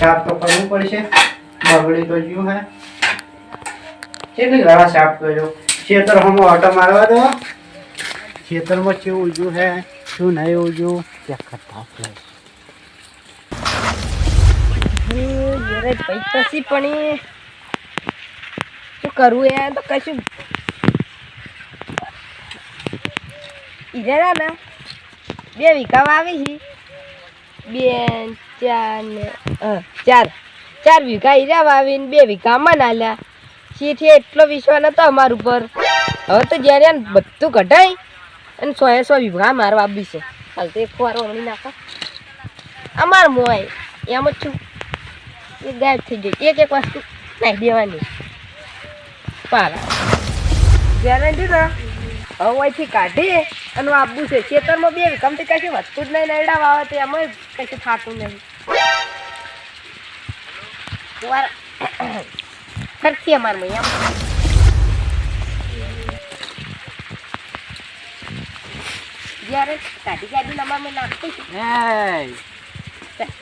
સાફ તો કરવું પડશે, બગડી તો ગયું હે. કેટલી ઘણા સાફ કર્યો. ખેતર હમો ઓટો મારવા દો. ખેતરમાં કેવું ઉજ્યું હે, શું નહીં ઉજ્યું ચેક કરતા છે. પૈસા પણ શું કરવું યાર, તો કશું ઈજા ને 2 વીઘા વાવી છે, 4 વીઘા હીરા વાવીને 2 વીઘા મન આલ્યા. શીઠે એટલો વિશ્વાસ નતો અમાર ઉપર. હવે તો જ્યારે બધું કઢાય અને 100 વીઘા માર વાવી છે. હાલ તો એક વાર વણી નાખો અમાર મોય એમ જ છું. એ ગાયબ થઈ જાય, એક વસ્તુ નાખી દેવાની પાલા ગેરંટી ને. હવે અહીંથી કાઢી અને વાવવું છે. ખેતરમાં 2 વીઘામાંથી કશું વધતું જ નહીં. નૈડા વાવે તો એમાં કશું થતું નહીં. ખર્ચી અમારમાં એમ જ્યારે કાઢી અમારમાં નાખતું છે.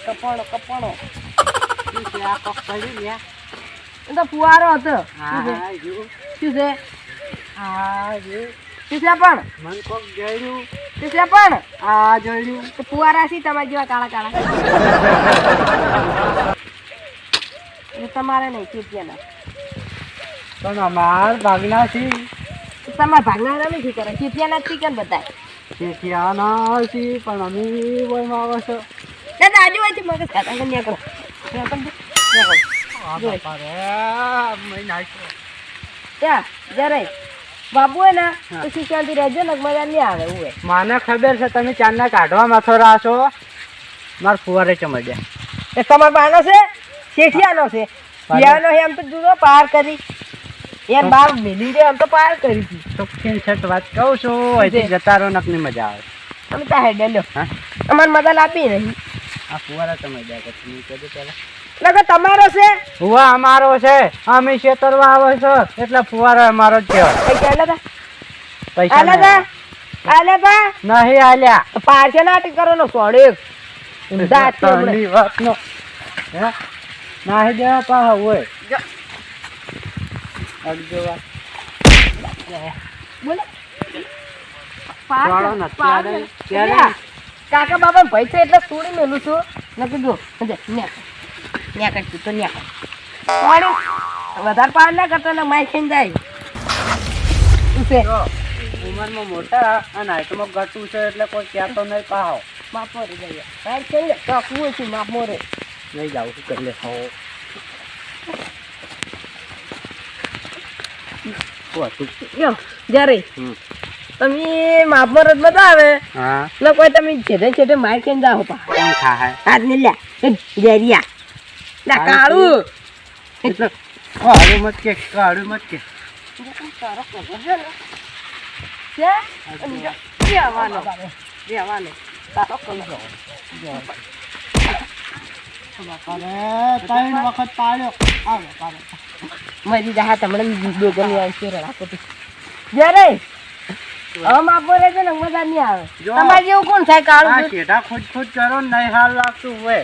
કપણો આ કોક કર્યું ને એ તો ફુવારો હતો. શું છે પણ મન કોક જોયું શું છે પણ આ જોયું તો ફુવારા છે તમારા જેવા કાળા કાળા. તમારે નહીં ચીપિયાના પણ અમાર ભાગના છે. તમારા ભાગના નથી કરે ચીપિયાના ચિકન બધા શેઠિયાના છે પણ અમે બોલમાં આવે છે. દાદા આજુબાજુ મગજ ખાતા ન્યા કરો ત્યાં જયારે બાબુ હોય ને તો શીશાંતિ રહેજો ને મજા નહીં આવે. એવું મને ખબર છે તમે ચાંદના કાઢવા મથોરા છો. માર ફુવારે ચમડ્યા. એ તમારા બાનો છે શેઠિયાનો છે યાનો એમ તો જુદો પાર કરી એમ બાર મિલી દે એમ તો પાર કરી હતી. ચોખ્ખી છત વાત કહું છું. અહીંથી જતા રહો નકની મજા આવે. તમે ત્યાં હેડે લો અમારે મદદ આપી નહીં. આ ફુવારા ચમડ્યા કે તમે કહેજો પેલા લગો તમારો છે ફુવા અમારો છે. અમે ખેતરમાં આવે છે એટલે ફુવારો અમારો જ કહેવાય. પૈસા નહીં આલ્યા પાછળ નાટક કરો નો સોડે વાત નો નાહી દેવા પા હોય અડજો વાત બોલો વાળો નથી ત્યારે કાકા બાબા પૈસા એટલે તોડી મેલું છું ને કીધું ન્યા કરતું તો ન્યા વધારે પાર ના કરતો ને માય ખાઈને જાય. શું છે ઉંમરમાં મોટા અને હાઈટમાં ઘટું છે એટલે કોઈ કહેતો નહીં પાહો. માપો રે જાય બહાર છે ને ચોકવું છે માપો રે નહીં જાવ શું કરી લે જ્યારે તમે માપમાં રજ બતાવે હા એટલે કોઈ તમે છેડે છેડે માર ખાઈને જાઓ પા કોણ ખાય હાથ ને લ્યા જેરિયા ના કાળું એટલે કાળું મત કે કાળું મત કે ત્રણ વખત પાડ્યો મરી જા તમને દોગની આવશે રાખો તો જ્યારે હવે માપો રે છે ને મજા નહીં આવે. તમારે જેવું કોણ થાય કાળું શેઠા ખુદ ખુદ કરો નહીં હાલ લાગતું હોય.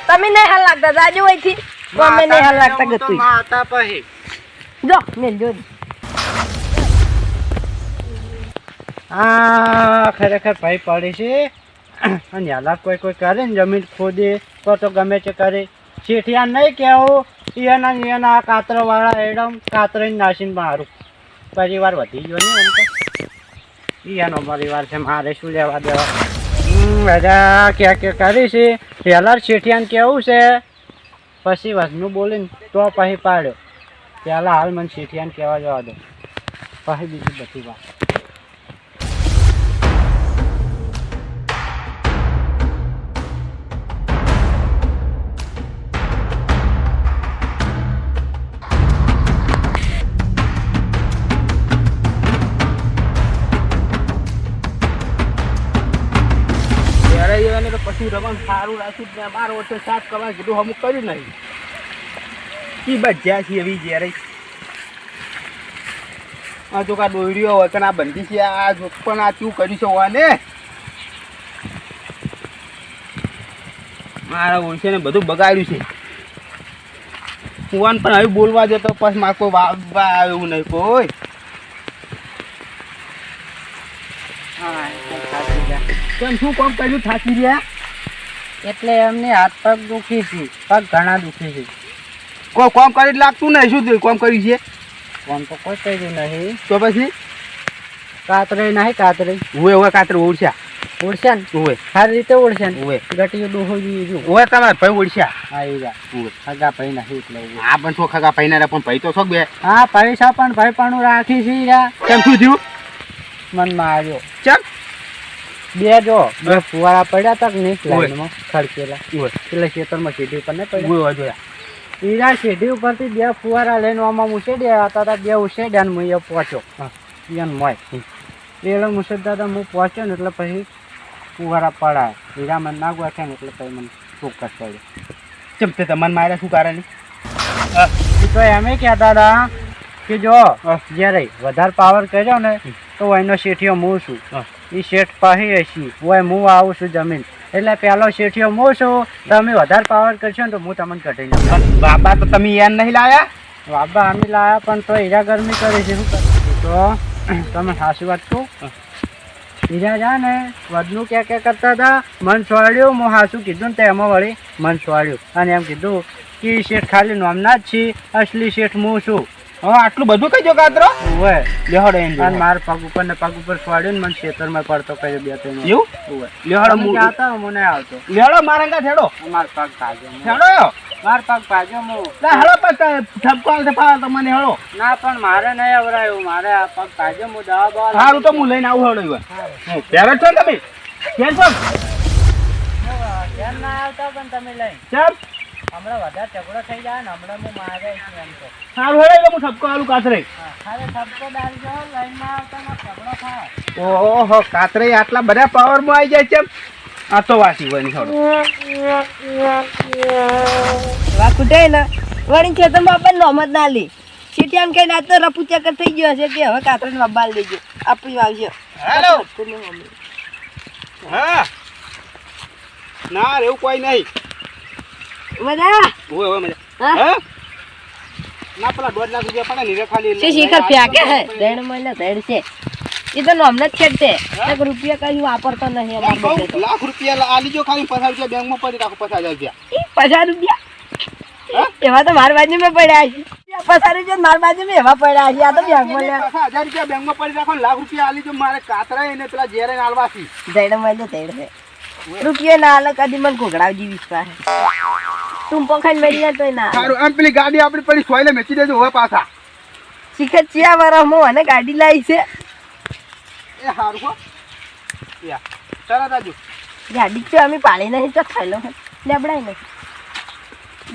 તમે નહીં હાલ લાગતા જાજો અહીંથી તમે નહીં હાલ લાગતા ગતું માતા પછી જો મેલ જો આ ખરેખર ભાઈ પડે છે. અને હાલા કોઈ કરે ને જમીન ખોદે તો ગમે તે કરે. શેઠિયા નહીં કહેવું એના કાતરવાળા એકદમ કાતરીને નાસીને મારું પરિવાર વધી ગયો ને એમ તો એનો પરિવાર છે. મારે શું લેવા દેવા. બધા ક્યાં કરી છે પહેલાં શેઠિયાને કેવું છે પછી વજનું બોલીને તો પછી પાડ્યો. પહેલાં હાલ મને શેઠિયાને કહેવા જવા દો પછી બીજી બધી વાત. પછી રમણ સારું રાખ્યું ને 12 વર્ષે 7 કલાક કીધું અમુક કર્યું નહીં. કી બચ્યા છે એવી જ્યારે આ તો કા દોડ્યો હોય કે આ બંધી છે આ પણ આ શું કર્યું છે ઓને મારા ઓળશે ને બધું બગાડ્યું છે. કુવાન પણ હવે બોલવા દે તો પછી મારે કોઈ વાવવા એવું નહીં કોઈ. હા થાકી ગયા. કેમ શું કામ કર્યું થાકી રહ્યા? એટલે એમને હાથ પગ દુખી છે, પગ ઘણા દુખી છે. કોઈ કામ કરી જ લાગતું નહીં. શું કામ કર્યું છે? કોણ તો કોઈ કર્યું નહીં. તો પછી કાતરે નહીં કાતરે ઉવે ઉવે કાતર ઓળશ્યા. ઉડશે ને ઉવે સારી રીતે ઉડશે ને. ઉવે ગટીયું ડોહો જોયું. ઉવે તમારા ભાઈ ઓળશ્યા. હા એ જા ઉવે હગા ભાઈ નહીં એટલે ઉડે. આ પણ છો ખગા પૈના પણ ભાઈ તો છો બે. હા પૈસા પણ ભાઈ પણ રાખી છે યાર. કેમ શું થયું? મનમાં આવ્યો ચમ બે જો બે ફુવારા પડ્યા તક નહીં ઉવે. લાઈનમાં ખડકેલા. ઉવે એટલે ખેતરમાં સીધી ઉપર ને પડ્યા. ઉવે જોયા. ઈરા સીધી ઉપરથી બે ફુવારા લઈને આમાં ઉછેડ્યા હતા તા બે ઉછેડ્યા ને હું અહીંયા પહોંચ્યો. ઈયાન મોય એટલે મુસદ્દા હતા હું પહોંચ્યો ને એટલે પછી ફુવારા પડાય. હીરા મને ના ગોઠે ને એટલે પછી મને ચોક્કસ પડ્યો. ચમ તે તમને માર્યા શું કારણ? એ તો એમ કહેતા હતા કે જો જ્યારે વધારે પાવર કર્યો ને તો એનો શેઠિયો હું છું. એ શેઠ પાહી હશી હોય હું આવું છું જમીન. એટલે પહેલો શેઠિયો હું છું. તમે વધારે પાવર કરશો ને તો હું તમને કઢી નાખું. બાબા તો તમે યાર નહીં લાયા? બાબા અમે લાયા પણ તો હીરા ગરમી કરે છે. શું કરે તો તમે સાચી વાત કહું. હીરા જા ને વધનું ક્યાં કરતા હતા. મન સોળ્યું હું હાસું કીધું ને તેમાં વળી મન સોળ્યું અને એમ કીધું કે શેઠ ખાલી નોમના જ છે, અસલી શેઠ હું છું. હવે આટલું બધું કઈ કાતરો હોય લેહડો એમ અને મારા પગ ઉપર ને પગ ઉપર સોળ્યું ને મને ખેતરમાં પડતો કર્યો બે ત્રણ. એવું હોય લેહડો તમે જાતા હો, મને આવતો લેહડો મારા હેડો મારો પગ ભાગ્યો. હેડો મારો પગ ભાગ્યો હું. હેડો પણ ઠપકો આલતે ફાળો તમને હેડો. ના પણ મારે નહીં અવરાયું. મારે આ પગ ભાગ્યો હું દવા બવા સારું તો હું લઈને આવું હેડો. ત્યારે છો ને તમે કેમ છો? ધ્યાન ના આવતા પણ તમે લઈ ચમ હમણાં વધારે ઝઘડો થઈ જાય ને હમણાં હું મારે છું એમ તો. સારું હેડો એટલે હું ઠપકો આલું કાતરે. ખાલી ઠપકો દારી જો લાઈનમાં આવતા ને ઝઘડો થાય. ઓહો કાતરે આટલા બધા પાવરમાં આવી જાય છે. આ તો વાસી હોય ને હેડો. વાકુટે ને વળી ખેતરમાં પણ નોમત ના લે. સીટિયાને કઈ ના તો રપુ ચક્કર થઈ ગયો હશે કે હવે કાતરને બાબાલ દેજો આપણી વાવશે. હેલો હા ના એવું કોઈ નહીં. બધા ઓય ઓય મજા. હા? હા ના પેલા 2 લાખ રૂપિયા પડે ને રે ખાલી શી શીખર ફેંકે હે ધેડ મહિના ધેડ છે. એ તો નોમને જ છેડતે એક રૂપિયા કઈ વાપરતો નહીં અમાર બધે તો. લાખ રૂપિયા આલી જો ખાલી 50 રૂપિયા બેંકમાં પડી રાખો 50,000 રૂપિયા. ઈ 50 રૂપિયા એવા તો મારી બાજુમાં પડ્યા છે. 50 રૂપિયા મારી બાજુમાં એવા પડ્યા છે. આ તો બેંકમાં લે 50,000 રૂપિયા બેંકમાં પડી રાખો ને લાખ રૂપિયા આલી જો મારે કાતરા એને પેલા જેરે આલવાથી. ધેડ મહિને ધેડ છે. રૂપિયા ના આલે કદી મને ઘોઘડાવજી વિશ્વાસ તું પખાઈને મરી જાય તોય ના સારું આમ પેલી ગાડી આપણી પડી સોયલે મેચી દેજો હવે પાછા. શીખર ચિયા વરસમાં અને ગાડી લાવી છે. એ હારું હો યા તરત આજો. ગાડી તો અમે પાડી નહીં તો ખાઈ લો લેબડાઈ નહીં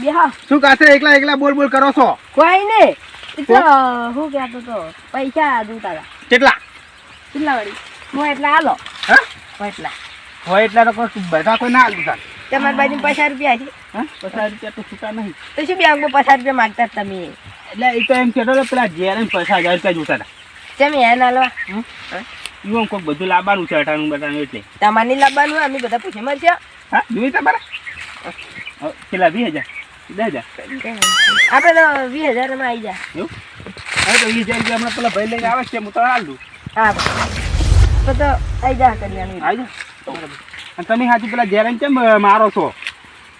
બે હા શું કાતરે એકલા એકલા બોલ બોલ કરો છો? કોઈ ને એ તો શું કહેતો તો પૈસા દૂતા હતા કેટલા? કેટલા વળી હું એટલા હાલો હા હું એટલા હોય એટલા તો કોઈ બધા કોઈ ના આલતું તાર. તમારી બાજુ 50 રૂપિયા છે. હા 50 રૂપિયા તો છૂટા નહીં. તો શું બેંકમાં 50 રૂપિયા માંગતા હતા તમે? એટલે એ તો એમ કહેતો હતો પેલા જેરે 50,000 રૂપિયા જોતા હતા. તમે યાર નાલવા એવું કોઈક બધું લાવવાનું છે 98 બટાનું એટલે. તમારે નહીં લાવવાનું અમે બધા પૂછી મરશે. હા જોઈ તમારા કેટલા 20,000 10,000 આપણે તો 20,000 માં આવી જાય. એવું હવે તો 20,000 રૂપિયા હમણાં પેલા ભાઈ લઈને આવે છે હું તો હાલ દઉં. હા તો આવી જા કલ્યાણી આવી જાઓ. અને તમે હાથી પેલા જેરે કેમ મારો છો?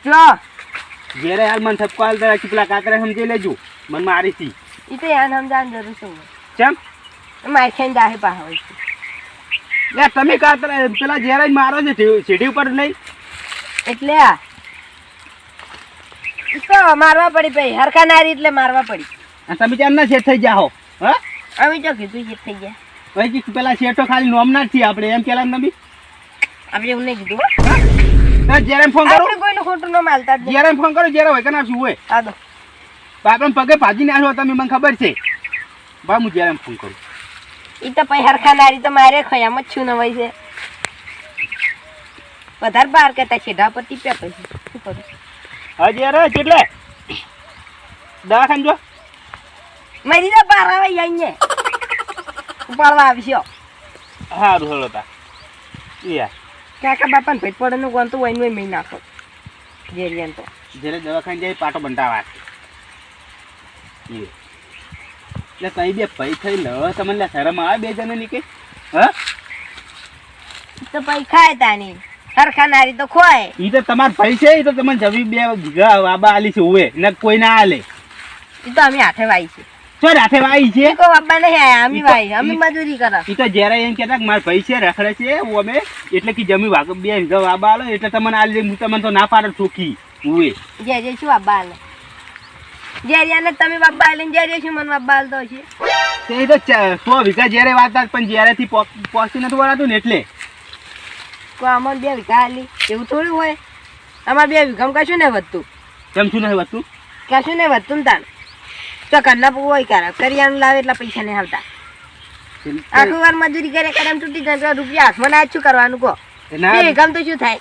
જો જેરે હાલ મને ઠપકો હાલતા રાખી પેલા કાકરે સમજી લેજો મને મારી હતી. એ તો યાર સમજાવવાની જરૂર શું કેમ મારે ખાઈને જાહે પાછા હોય છે. લે તમે કાતરે પેલા જેરે મારો છે સીડી ઉપર નહીં. એટલે આ ઈ તો મારવા પડી ભાઈ હરખા નારી એટલે મારવા પડી. અને તમે ત્યાં ના સેટ થઈ જાઓ. હા અમે જો કીધું જે થઈ ગયા ભાઈ પેલા શેઠો ખાલી નોમના જ છીએ આપણે એમ કેલા તમે. આપણે એવું નહીં કીધું હો. જેરે ફોન કરો. આપણે કોઈનું ખોટું ન માલતા જ નહીં. જેરે ફોન કરો જેરે હોય કે ના શું હોય આ દો આપણે પગે ભાજી નાખો તમે મને ખબર છે. ભાઈ હું જેરે ફોન કરું. ઈ તો પછી હરખા નારી તો મારે ખયામ જ છું નવાઈ છે. વધારે બહાર કહેતા છેડા પર ટીપ્યા પછી શું કરું? હજી યાર કેટલે દવાખાને જો મારી તો બહાર આવે અહીંયા ઉપાડવા આવશો. સારું હલો તા યાર કાકા બાપાને ભેટ પડે નું કોણ તો વહીને મહી નાખો જેરિયન તો જ્યારે દવાખાને જાય પાટો બંધાવા એટલે કઈ બે ભાઈ થઈ લ તમને શરમ આવે બે જણા ની કે હા તો પૈ ખાય તાની સરખા નારી તો ખોય ઈ તો તમાર ભાઈ છે ઈ તો તમને જવી બે બાબા આલી છે ઉવે ને કોઈ ના આલે ઈ તો અમે હાથે વાઈ છે ચો રાતે વાઈ છે કો બાબા નહીં આયા અમે વાઈ અમે મજૂરી કરા ઈ તો જ્યારે એમ કહેતા કે મારા ભાઈ છે રખડે છે અમે એટલે કે જમી વાગ બે બાબા આલો એટલે તમને આલી હું તમને તો ના પાડે ચોકી ઉવે જે શું બાબા આલે જેરિયાને તમે બાબા આલે જેરિયા શું મને બાબા આલતો છે તે તો 100 વીઘા જ્યારે વાત પણ જ્યારેથી પહોંચી નતું વળાતું ને એટલે કો અમર 2 વીઘા આલી એવું થોડું હોય અમાર 2 વીઘામાં કશું નહીં વધતું કેમ શું નહીં વધતું કશું નહીં વધતું ને તાન તો કરના હોય કરે કરિયાણું લાવે એટલા પૈસા નહીં આવતા આખું વાર મજૂરી કરે કદમ તૂટી જાય રૂપિયા હાથમાં ના શું કરવાનું કહો 2 વીઘામાં તો શું થાય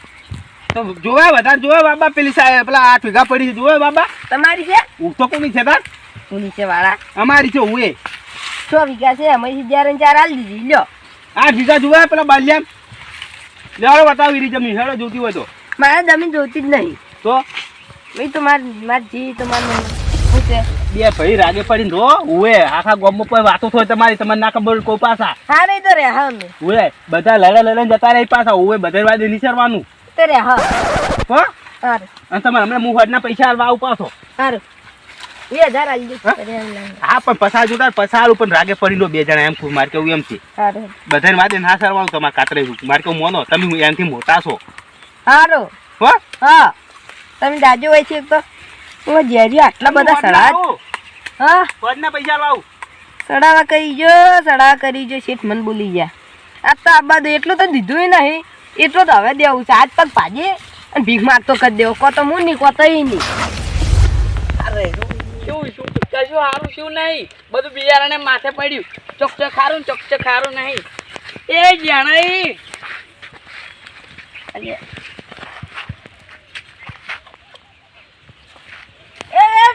તો જોવે વધારે જોવે બાબા પેલી પેલા 8 વીઘા પડી છે જોવે બાબા તમારી છે ઉગતો કોની છે તાર પોલીસે વાળા અમારી છે ઉએ 6 વીઘા છે અમે 4 આલી દીધી લ્યો 8 વીઘા જોવે પેલા બાલિયામ લેવાડો બતાવી રહી જમીન હેડો જોતી હોય તો મારે જમીન જોતી જ નહીં તો ભાઈ તો મારી તમારે શું છે બે ભાઈ રાગે પડીને રો ઉએ આખા ગામમાં કોઈ વાતો થોય તમારી તમને ના ખબર કોઈ પાછા હા નહીં તો રે હા ને ઉએ બધા લડે જતા રહે પાછા ઉએ બધે વાદે નિસરવાનું તો રે હા હો સારું અને તમારે હમણાં મુહૂર્તના પૈસા આલવા આવું પાછો સારું 2000 આલી દે હા પણ પસાર જોતા પસારું પણ રાગે પડી લો બે જણા એમ ખૂબ મારે કેવું એમ છે સારું બધાને વાદે ના સરવાનું તમારે કાતરે મારે કેવું મોનો તમે એનાથી મોટા છો સારું હો હા તમે દાજો હોય છે તો હું જેરી આટલા બધા સડા હા ફોજના પૈસા આલવા આવું સડાવા કરી જો શેઠ મન બોલી ગયા આ તો આ બાદ એટલું તો દીધું નહીં એટલું તો હવે દેવું છે આજ પગ ભાજે અને ભીખ માગતો કરી દેવો કો તો હું નહીં કો તો નહીં અરે શું શું કશું સારું શું નહીં બધું બિયારાને માથે પડ્યું ચોકચક ખારું ચોકચક ખારું નહીં એ જાણાઈ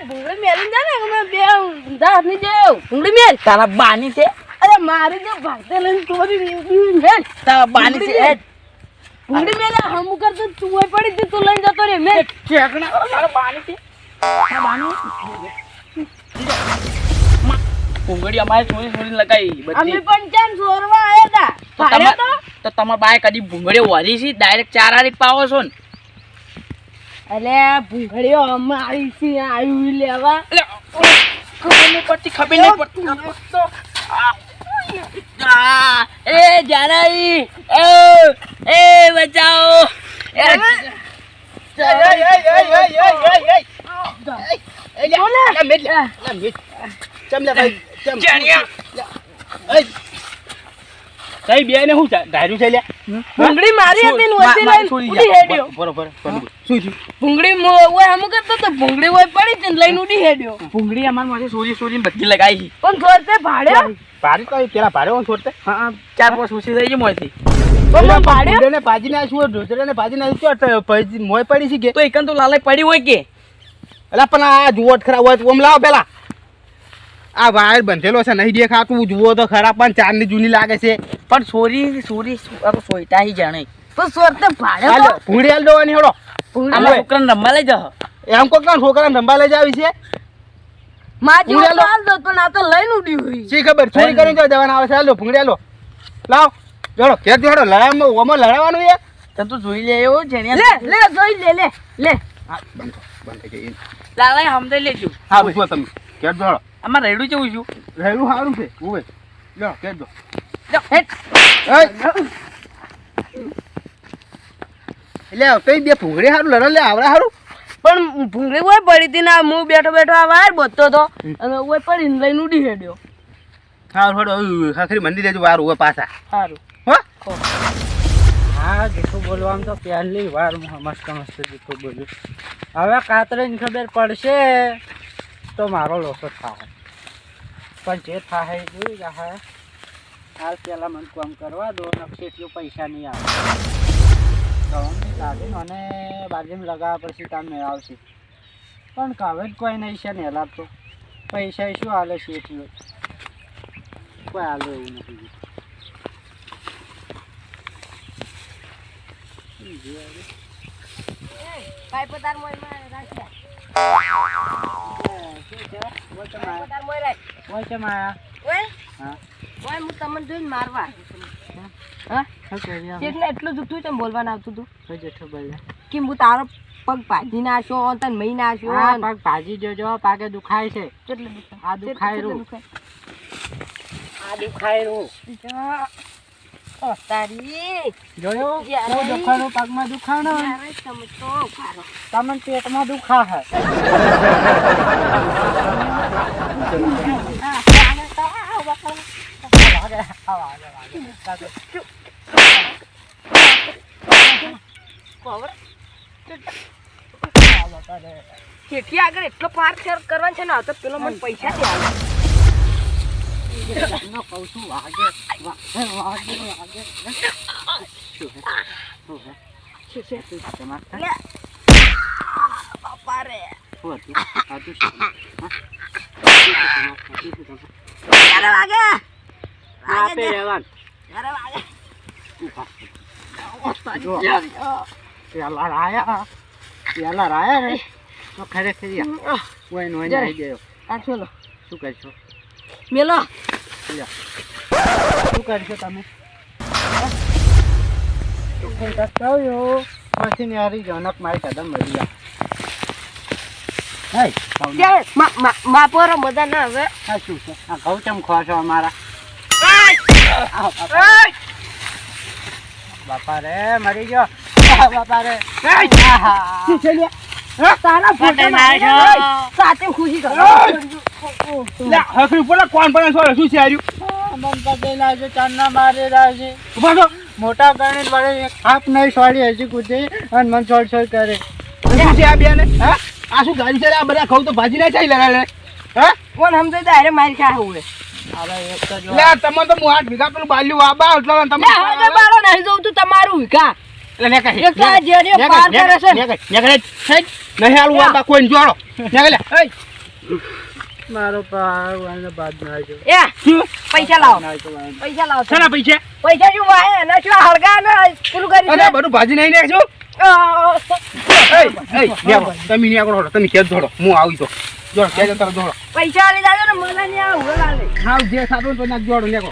ભૂંગળી મેલી જા ને અમે બે ઊંધા હાથની જેવ ભૂંગળી મેલ તારા બાની છે અરે મારી જો ભાગતે લઈને ચોરી મેલ તારા બાની છે એ ભૂંગળી મેલે હમુ કરતો તું પડી તી તું લઈને જતો રે મેલ ઠેકણા તારા બાની છે તારા બાની ભૂંગળી અમારે ચોરી લગાવી અમે બધી પણ ચાન ચોરવા આયા તા ભાડે તો તો તમારા બાએ કદી ભૂંગળી વરી છે ડાયરેક્ટ 4 હારી પાવો છો ને અલે ભૂંગળીઓ અમારી સી આવી લેવા ખબર નહીં પડતી એ જાનાઈ એ બચાઓ કઈ બે ને શું ધાર્યું છે લ્યા ભૂંગળી મારી હતી ને વચ્ચે લઈને ઉડી હેડ્યો બરોબર શું થયું ભૂંગળી ઓય હમુ કરતો તો ભૂંગળી ઓય પડી હતી ને લઈને ઉડી હેડ્યો ભૂંગળી અમારા માથે ચોરી બધી લગાવી પણ થોડતે ભાડ્યો ભારે તો પેલા ભારે હું છોડતે હા 4-5 ઓછી થઈ ગઈ મોયથી પણ ભાડ્યો ને ભાજીને આશું ઢોચરાને ભાજીને આશું મોય પડી છે કે તો એકન તો લાલાઈ પડી હોય કે અલા પણ આ જુઓ ખરા હોય ઓમ લાવો પેલા આ વાયર બંધેલો છે નહીં દેખાતું જુઓ તો ખરા પણ 4 ની જૂની લાગે છે પણ ચોરી આ તો સોઈટા હી જાણે પણ થોડતે ભાડ્યો હાલો ભૂંગળી હાલ દેવાની હેડો આમાં છોકરાને રમવા લઈ જાઓ એમ કોઈ કાં છોકરાને રંબા લઈ જાવી છે માજી ભૂંગળી તો હાલ દો પણ આ તો લઈને ઉડી હોય શી ખબર ચોરી કરીને તો જવાના આવે છે હાલો ભૂંગળી હાલો લાવ જોડો ઘેર જોડો લડાઈમાં ઓમાં લડાવાનું છે તને તું જોઈ લે એવો છે ને લે જોઈ લે બંધ થઈ ગઈ લાલાઈ હમદે લેજો હા પૂછો તમે ઘેર જોડો આમાં રેડું કેવું છું રહેલું સારું છે ઉવે લો ઘેર જો એટલે તઈ બે ભૂંગળી સારું લડો લે આવડે સારું પણ ભૂંગળી ઓય પડી હતી ને હું બેઠો આ વાર બોતતો તો અને ઓય પડીને લઈને ઉડી હેડ્યો સારું થોડો આખરી મંદિર દેજો વાર ઉવે પાછા સારું હો હા જૂઠું બોલવામાં તો પહેલી વાર મસ્ત જૂઠું બોલ્યું હવે કાતરીને ખબર પડશે તો મારો લોસો થાય પણ જે થાય એ જોઈ જાય હાલ પહેલાં મને કામ કરવા દો નકશે એટલું પૈસા નહીં આવે ગવર્મેન્ટ કાઢીને અને બાજુમાં લગાવ્યા પછી કામ મેળવશે પણ કાવે જ કોઈ નહીં છે ને લાગતો પૈસા શું હાલે છે એટલું કોઈ હાલે એવું નથી ભાઈ પતાર મોય માં રાખી તાર મોય રાખ. ઓય છે માયા ઓય હા ઓય હું તમને જોઈને મારવા હા શું કરી એટલે એટલું દુખતું છે બોલવા ના આવતું તું કોઈ જેઠો બોલે કે હું તારો પગ ભાજી નાખ્યો તને મહી નાખ્યો હા પગ ભાજી જોજો પાકે દુખાય છે કેટલું દુખાય આ દુખાય કેટલું રૂ દુખાય? આ દુખાય રૂ ઓ તારી જોયો યાર. બહુ દુખાણું પગમાં દુખાણો યાર, તમે તો ખારો. તમને પેટમાં દુખા હે ચેઠી આગળ એટલો પાર કરવાનો છે ને આ તો પેલો મને પૈસા દે હાલ. નો કહું છું વાગે વાગે વાગે શું હે છે, છે. શું તમાર લે. બાપા રે શું હતું આ તું શું ક્યારે વાગે આપે રહેવાન ક્યારે વાગે જો પેલા રાયા રે તો ખરેખર યા કોઈ નો આવી ગયો આ છોલો શું કરશો મેલો શું કરશો તમે પછી ને હારી જનક મારી કદમ મળી ગયા માપોરો મજા ના હવે આ શું છે આ ગૌતમ ખો છો અમારા બાપા રે મરી ગયો બાપા રે તારા ફોટા સાથે ખુશી કરો હકરી બોલા કોણ પણ શું છે આર્યું મન પગે લાગે ચાંદના મારે રાજે મોટા ગણિત વડે હાથ નહીં સોડી હજી કૂદે અને મન સોડ સોડ કરે શું છે આ બેને હા આ શું ગાડી છે આ બધા ખાવ તો ભાજી ના ચાઈ લે હા કોણ સમજે તારે મારી ખા હોય હવે એક તો જો લે તમને તો હું 8 વીઘા પેલું બાલ્યું વાબા એટલે તમે હવે બાળો નહીં જવું તું તમારું કા એટલે લે કહે એક તો આ જેરીઓ પાર કરે છે ને. નહીં હાલું વાબા કોઈ જોડો લે મારો પાવન બાદ ના જો એ પૈસા લાવો ના જો પૈસા લાવો છેના પૈસા પૈસા શું વાય એના શું હળગા ને પૂરું કરી અરે બધું ભાજી નહીં નાખજો તમે નહીં આગળ તમે ખેત ધોડો હું આવી તો જોડો ખેત તરફ ધોડો પૈસા લઈ જાજો ને મને નહીં આ ઉડો લાલે ખાવ જે સારું તો નાખ જોડો લેકો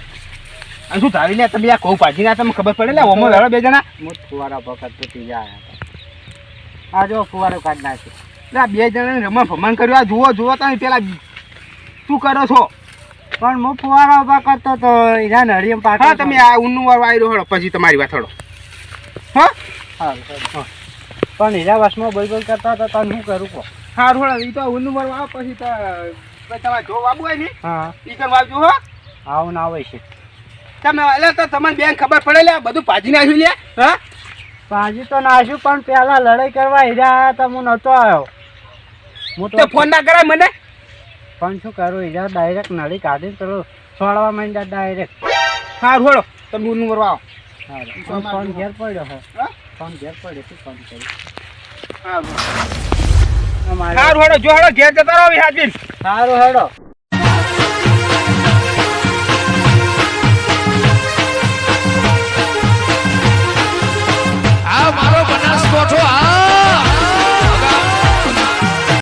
અને શું ધારી લે તમે આ કહું ભાજી ના તમે ખબર પડે લે ઓમો લડો બે જણા મુત ફુવારા વખત તૂટી જાય આ જો ફુવારો કાઢ નાખે લે બે જણાને રમણ ભમણ કર્યું આ જુઓ તમે પેલા શું કરો છો પણ હું ફુવારા ઉભા કરતો તો ઈરા નળીએમ પાટો હા તમે આ ઊનનું વાર વાયરો હળો પછી તમારી વાત હળો હા પણ હીરા વસમાં બોલ બોલ કરતા હતા તને શું કરું કહો સારું હળો એ તો ઊનનું વાર વાવ પછી તો તમારે જો વાબુ હોય ને હા ઈ કર વાવજો હો આવું ના હોય છે તમે એટલે તો તમને બેન ખબર પડે લે બધું ભાજી નાખ્યું લે હા પાજી તો નાખ્યું પણ પેલા લડાઈ કરવા હીરા તો હું નહોતો આવ્યો હું તો તો ફોન ના કરાય મને પણ શું કરું હીરા ડાયરેક્ટ નળી કાઢીને પેલું છોડવા માંડ્યા ડાયરેક્ટ સારું હળો તમે ઊનનું વાર વાવો ફોન ઘેર પડ્યો હે હા ફોન ઘેર પડ્યો શું ફોન કર્યું સારું હળો જો હળો ઘેર જતા રહો હાજર સારું હેડો